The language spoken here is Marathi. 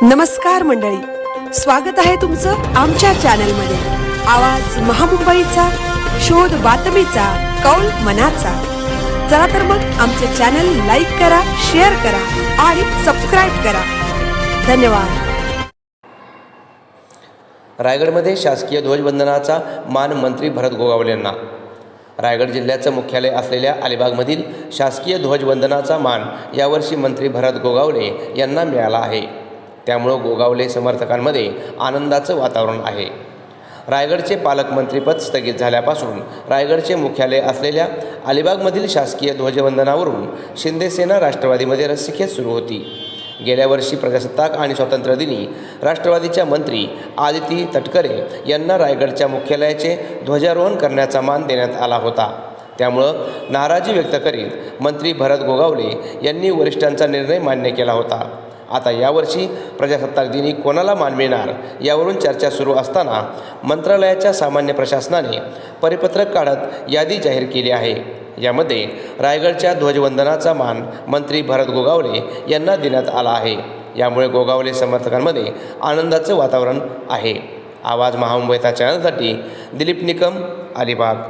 नमस्कार मंडळी, स्वागत आहे तुमचं आमच्या चॅनलमध्ये। आवाज महामुंबईचा, शोध बातमीचा, कौल मनाचा। चला तर मग आमचे चॅनल लाईक करा, शेअर करा आणि सबस्क्राइब करा। धन्यवाद। रायगडमध्ये शासकीय ध्वजवंदनाचा मान मंत्री भरत गोगावले यांना। रायगड जिल्ह्याचं मुख्यालय असलेल्या अलिबागमधील शासकीय ध्वजवंदनाचा मान यावर्षी मंत्री भरत गोगावले यांना मिळाला आहे। त्यामुळे गोगावले समर्थकांमध्ये आनंदाचं वातावरण आहे। रायगडचे पालकमंत्रीपद स्थगित झाल्यापासून रायगडचे मुख्यालय असलेल्या अलिबागमधील शासकीय ध्वजवंदनावरून शिंदेसेना राष्ट्रवादीमध्ये रस्सीखेच सुरू होती। गेल्या वर्षी प्रजासत्ताक आणि स्वातंत्र्यदिनी राष्ट्रवादीच्या मंत्री आदिती तटकरे यांना रायगडच्या मुख्यालयाचे ध्वजारोहण करण्याचा मान देण्यात आला होता। त्यामुळं नाराजी व्यक्त करीत मंत्री भरत गोगावले यांनी वरिष्ठांचा निर्णय मान्य केला होता। आता यावर्षी प्रजासत्ताक दिनी कोणाला मान मिळणार यावरून चर्चा सुरू असताना मंत्रालयाच्या सामान्य प्रशासनाने परिपत्रक काढत यादी जाहीर केली आहे। यामध्ये रायगडच्या ध्वजवंदनाचा मान मंत्री भरत गोगावले यांना देण्यात आला आहे। यामुळे गोगावले समर्थकांमध्ये आनंदाचं वातावरण आहे। आवाज महामुंबईचा चॅनलसाठी दिलीप निकम, अलिबाग।